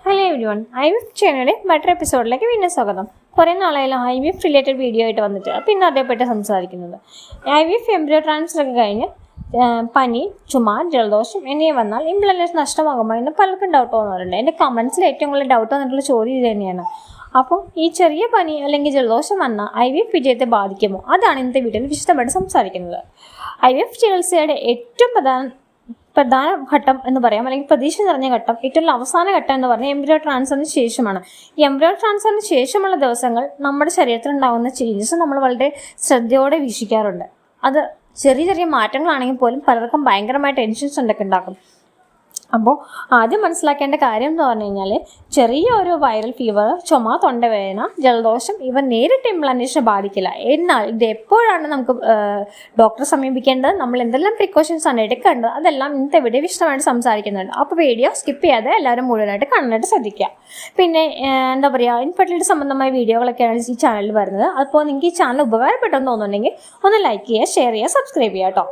Hello everyone, IVF ചാനലിലെ മറ്റൊരു എപ്പിസോഡിലേക്ക് വീണ്ടും സ്വാഗതം. കുറേ നാളായാലും IVF റിലേറ്റഡ് വീഡിയോ ആയിട്ട് വന്നിട്ട് അപ്പോൾ ഇന്ന് അതേപ്പറ്റി സംസാരിക്കുന്നത്. IVF എംബ്രിയോ ട്രാൻസ്ഫർ ഒക്കെ കഴിഞ്ഞ് പനി, ചുമ, ജലദോഷം എന്നിവ വന്നാൽ ഇംപ്ലാന്റേഷൻ നഷ്ടമാകുമോ എന്ന് പലർക്കും ഡൗട്ട് തോന്നാറുണ്ട്. എൻ്റെ കമൻസിൽ ഏറ്റവും കൂടുതൽ ഡൗട്ട് വന്നിട്ടുള്ള ചോദ്യം ഇത് തന്നെയാണ്. അപ്പോൾ ഈ ചെറിയ പനി അല്ലെങ്കിൽ ജലദോഷം വന്നാൽ IVF വിജയത്തെ ബാധിക്കുമോ? അതാണ് ഇന്നത്തെ വീഡിയോയിൽ വിശദമായിട്ട് സംസാരിക്കുന്നത്. IVF ചികിത്സയുടെ ഏറ്റവും പ്രധാന ഘട്ടം എന്ന് പറയാം, അല്ലെങ്കിൽ പ്രതീക്ഷ നിറഞ്ഞ ഘട്ടം, ഏറ്റവും അവസാന ഘട്ടം എന്ന് പറഞ്ഞാൽ എംബ്രിയോ ട്രാൻസ്ഫറിന് ശേഷമാണ്. ഈ എംബ്രിയോ ട്രാൻസ്ഫറിന് ശേഷമുള്ള ദിവസങ്ങൾ നമ്മുടെ ശരീരത്തിൽ ഉണ്ടാകുന്ന ചേഞ്ചസ് നമ്മൾ വളരെ ശ്രദ്ധയോടെ വീക്ഷിക്കാറുണ്ട്. അത് ചെറിയ ചെറിയ മാറ്റങ്ങളാണെങ്കിൽ പോലും പലർക്കും ഭയങ്കരമായ ടെൻഷൻസ് ഉണ്ടാക്കും. അപ്പോൾ ആദ്യം മനസ്സിലാക്കേണ്ട കാര്യം എന്ന് പറഞ്ഞു കഴിഞ്ഞാൽ, ചെറിയൊരു വൈറൽ ഫീവർ, ചുമ, തൊണ്ടവേദന, ജലദോഷം ഇവ നേരിട്ട് ഇംപ്ലാന്റേഷനെ ബാധിക്കില്ല. എന്നാൽ ഇത് എപ്പോഴാണ് നമുക്ക് ഡോക്ടറെ സമീപിക്കേണ്ടത്, നമ്മൾ എന്തെല്ലാം പ്രിക്കോഷൻസ് ആണ് എടുക്കേണ്ടത്, അതെല്ലാം ഇന്നത്തെ വീഡിയോ വിശദമായിട്ട് സംസാരിക്കുന്നുണ്ട്. അപ്പോൾ വീഡിയോ സ്കിപ്പ് ചെയ്യാതെ എല്ലാവരും മുഴുവനായിട്ട് കാണാനായിട്ട് ശ്രദ്ധിക്കുക. പിന്നെ എന്താ പറയുക, ഇൻഫെർട്ടിലിറ്റി സംബന്ധമായ വീഡിയോകളൊക്കെയാണ് ഈ ചാനലിൽ വരുന്നത്. അപ്പോൾ നിങ്ങൾക്ക് ഈ ചാനൽ ഉപകാരപ്പെട്ടെന്ന് തോന്നുന്നുണ്ടെങ്കിൽ ഒന്ന് ലൈക്ക് ചെയ്യുക, ഷെയർ ചെയ്യുക, സബ്സ്ക്രൈബ് ചെയ്യുക കേട്ടോ.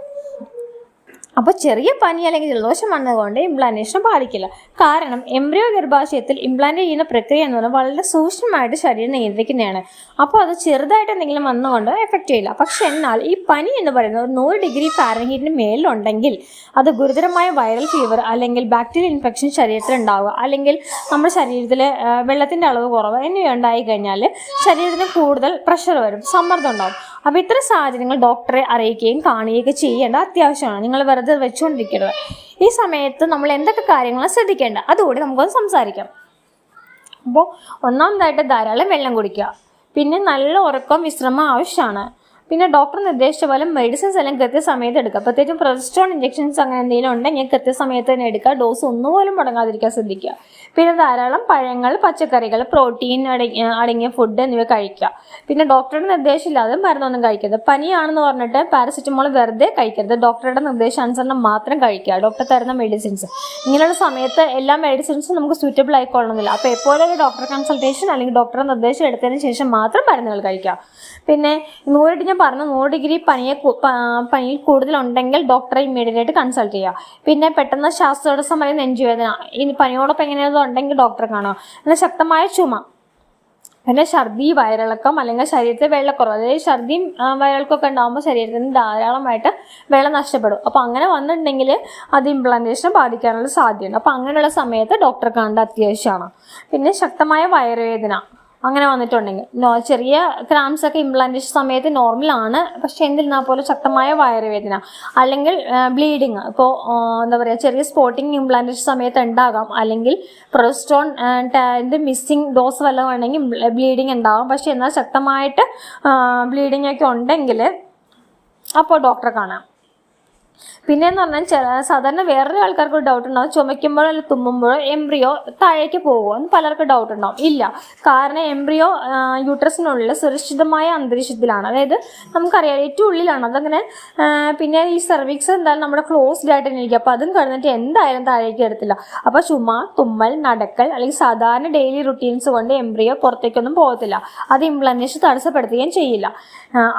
അപ്പോൾ ചെറിയ പനി അല്ലെങ്കിൽ ജലദോഷം വന്നതുകൊണ്ട് ഇംപ്ലാന്റേഷൻ ബാധിക്കില്ല. കാരണം എംബ്രിയോ ഗർഭാശയത്തിൽ ഇംപ്ലാന്റ് ചെയ്യുന്ന പ്രക്രിയ എന്ന് പറഞ്ഞാൽ വളരെ സൂക്ഷ്മമായിട്ട് ശരീരം നിയന്ത്രിക്കുന്നതാണ്. അപ്പോൾ അത് ചെറുതായിട്ട് എന്തെങ്കിലും വന്നുകൊണ്ട് എഫക്റ്റ് ചെയ്യില്ല. പക്ഷെ എന്നാൽ ഈ പനി എന്ന് പറയുന്നത് 100 ഡിഗ്രി ഫാരൻഹീറ്റിന് മേലുണ്ടെങ്കിൽ അത് ഗുരുതരമായ വൈറൽ ഫീവർ അല്ലെങ്കിൽ ബാക്ടീരിയൽ ഇൻഫെക്ഷൻ ശരീരത്തിൽ ഉണ്ടാവുക, അല്ലെങ്കിൽ നമ്മുടെ ശരീരത്തിൽ വെള്ളത്തിൻ്റെ അളവ് കുറവ് എന്നിവ ഉണ്ടായി കഴിഞ്ഞാൽ ശരീരത്തിന് കൂടുതൽ പ്രഷർ വരും, സമ്മർദ്ദം ഉണ്ടാവും. അപ്പോൾ ഇത്തരം സാഹചര്യങ്ങൾ ഡോക്ടറെ അറിയിക്കുകയും കാണുകയൊക്കെ ചെയ്യേണ്ട അത്യാവശ്യമാണ്. നിങ്ങൾ വെറുതെ വെച്ചുകൊണ്ടിരിക്കരുത്. ഈ സമയത്ത് നമ്മൾ എന്തൊക്കെ കാര്യങ്ങളാണ് ശ്രദ്ധിക്കേണ്ടത് അതുകൂടി നമുക്കൊന്ന് സംസാരിക്കാം. അപ്പോൾ ഒന്നാമതായിട്ട് ധാരാളം വെള്ളം കുടിക്കുക, പിന്നെ നല്ല ഉറക്കം, വിശ്രമം ആവശ്യമാണ്. പിന്നെ ഡോക്ടർ നിർദ്ദേശിച്ച പോലെ മെഡിസിൻസ് എല്ലാം കൃത്യസമയത്ത് എടുക്കുക. പ്രത്യേകിച്ചും പ്രൊജസ്ട്രോൺ ഇഞ്ചക്ഷൻസ് അങ്ങനെ എന്തെങ്കിലും ഉണ്ടെങ്കിൽ കൃത്യസമയത്ത് തന്നെ എടുക്കുക. ഡോസ് ഒന്നുപോലും മുടങ്ങാതിരിക്കാൻ ശ്രദ്ധിക്കുക. പിന്നെ ധാരാളം പഴങ്ങൾ, പച്ചക്കറികൾ, പ്രോട്ടീൻ അടങ്ങിയ ഫുഡ് എന്നിവ കഴിക്കുക. പിന്നെ ഡോക്ടറുടെ നിർദ്ദേശമില്ലാതെ മരുന്നൊന്നും കഴിക്കരുത്. പനിയാണെന്ന് പറഞ്ഞിട്ട് പാരസെറ്റമോൾ വെറുതെ കഴിക്കരുത്. ഡോക്ടറുടെ നിർദ്ദേശാനുസരണം മാത്രം കഴിക്കുക. ഡോക്ടർ തരുന്ന മെഡിസിൻസ് ഇങ്ങനെയുള്ള സമയത്ത് എല്ലാ മെഡിസിൻസും നമുക്ക് സൂറ്റബിൾ ആയിക്കൊള്ളുന്നില്ല. അപ്പോൾ എപ്പോഴും ഒരു ഡോക്ടർ കൺസൾട്ടേഷൻ അല്ലെങ്കിൽ ഡോക്ടറുടെ നിർദ്ദേശം എടുത്തതിന് ശേഷം മാത്രം മരുന്നുകൾ കഴിക്കുക. പിന്നെ 100 ഡിഗ്രി പനിയിൽ കൂടുതലുണ്ടെങ്കിൽ ഡോക്ടറെ ഇമ്മീഡിയറ്റ് ആയിട്ട് കൺസൾട്ട് ചെയ്യുക. പിന്നെ പെട്ടെന്ന് ശ്വാസതടസ്സം അല്ലെങ്കിൽ നെഞ്ചുവേദന, ഈ പനിയോടൊപ്പം എങ്ങനെയാണെന്ന് ഉണ്ടെങ്കിൽ ഡോക്ടറെ കാണുക. പിന്നെ ശക്തമായ ചുമ, പിന്നെ ഛർദി, വയറിളക്കം അല്ലെങ്കിൽ ശരീരത്തിൽ വെള്ളക്കുറവ്, അതായത് ഛർദിയും വയറിളക്കമൊക്കെ ഉണ്ടാകുമ്പോൾ ശരീരത്തിൽ നിന്ന് ധാരാളമായിട്ട് വെള്ളം നഷ്ടപ്പെടും. അപ്പോൾ അങ്ങനെ വന്നിട്ടുണ്ടെങ്കിൽ അത് ഇംപ്ലാന്റേഷനെ ബാധിക്കാനുള്ള സാധ്യതയുണ്ട്. അപ്പോൾ അങ്ങനെയുള്ള സമയത്ത് ഡോക്ടറെ കാണേണ്ട അത്യാവശ്യമാണ്. പിന്നെ ശക്തമായ വയറുവേദന അങ്ങനെ വന്നിട്ടുണ്ടെങ്കിൽ, ചെറിയ ക്രാംസ് ഒക്കെ ഇംപ്ലാന്റേഷൻ സമയത്ത് നോർമലാണ്, പക്ഷെ എന്നിരുന്നാൽ പോലും ശക്തമായ വയറുവേദന അല്ലെങ്കിൽ ബ്ലീഡിങ്, ഇപ്പോൾ എന്താ പറയുക, ചെറിയ സ്പോട്ടിങ് ഇംപ്ലാന്റേഷൻ സമയത്ത് ഉണ്ടാകാം, അല്ലെങ്കിൽ പ്രൊജസ്ട്രോൺ മിസ്സിങ് ഡോസ് വല്ലതും ഉണ്ടെങ്കിൽ ബ്ലീഡിങ് ഉണ്ടാകാം. പക്ഷെ എന്നാൽ ശക്തമായിട്ട് ബ്ലീഡിങ് ഒക്കെ ഉണ്ടെങ്കിൽ അപ്പോൾ ഡോക്ടറെ കാണാം. പിന്നെയെന്ന് പറഞ്ഞാൽ സാധാരണ വേറൊരു ആൾക്കാർക്ക് ഒരു ഡൗട്ട് ഉണ്ടാവും, ചുമയ്ക്കുമ്പോഴോ അല്ലെങ്കിൽ തുമ്മുമ്പോഴോ എംബ്രിയോ താഴേക്ക് പോകുമോ എന്ന് പലർക്കും ഡൗട്ട് ഉണ്ടാവും. ഇല്ല, കാരണം എംബ്രിയോ യൂട്രസിനുള്ളിൽ സുരക്ഷിതമായ അന്തരീക്ഷത്തിലാണ്, അതായത് നമുക്കറിയാം ഏറ്റവും ഉള്ളിലാണ് അതങ്ങനെ. പിന്നെ ഈ സെർവിക്സ് എന്തായാലും നമ്മുടെ ക്ലോസ്ഡ് ആയിട്ട് ഇരിക്കും, അപ്പോൾ അതും കഴിഞ്ഞിട്ട് എന്തായാലും താഴേക്ക് എടുത്തില്ല. അപ്പോൾ ചുമ, തുമ്മൽ, നടക്കൽ അല്ലെങ്കിൽ സാധാരണ ഡെയിലി റുട്ടീൻസ് കൊണ്ട് എംബ്രിയോ പുറത്തേക്കൊന്നും പോകത്തില്ല. അത് ഇംപ്ലാന്റേഷൻ തടസ്സപ്പെടുത്തുകയും ചെയ്യില്ല.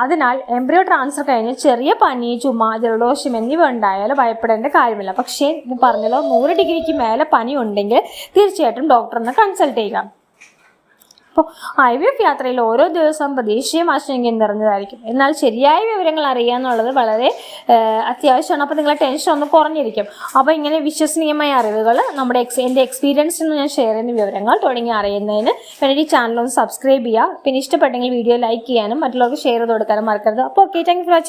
അതിനാൽ എംബ്രിയോ ട്രാൻസ്ഫർ കഴിഞ്ഞ് ചെറിയ പനി, ചുമ, ജലദോഷം എന്നിവ ഉണ്ടായാലും ഭയപ്പെടേണ്ട കാര്യമില്ല. പക്ഷേ ഞാൻ പറഞ്ഞല്ലോ, 100 ഡിഗ്രിക്ക് മേലെ പനി ഉണ്ടെങ്കിൽ തീർച്ചയായിട്ടും ഡോക്ടറിനെ കൺസൾട്ട് ചെയ്യുക. അപ്പോൾ IVF യാത്രയിൽ ഓരോ ദിവസവും പ്രതീക്ഷയും ആശങ്കയും നിറഞ്ഞതായിരിക്കും. എന്നാൽ ശരിയായ വിവരങ്ങൾ അറിയുക എന്നുള്ളത് വളരെ അത്യാവശ്യമാണ്. അപ്പോൾ നിങ്ങളെ ടെൻഷൻ ഒന്ന് കുറഞ്ഞിരിക്കും. അപ്പോൾ ഇങ്ങനെ വിശ്വസനീയമായ അറിവുകൾ, എൻ്റെ എക്സ്പീരിയൻസിൽ നിന്ന് ഞാൻ ഷെയർ ചെയ്യുന്ന വിവരങ്ങൾ തുടങ്ങി അറിയുന്നതിന് വേണ്ടി ഈ ചാനൽ ഒന്ന് സബ്സ്ക്രൈബ് ചെയ്യുക. പിന്നെ ഇഷ്ടപ്പെട്ടെങ്കിൽ വീഡിയോ ലൈക്ക് ചെയ്യാനും മറ്റുള്ളവർക്ക് ഷെയർ ചെയ്ത് കൊടുക്കാനും മറക്കരുത്. അപ്പോൾ okay, thank you for watching.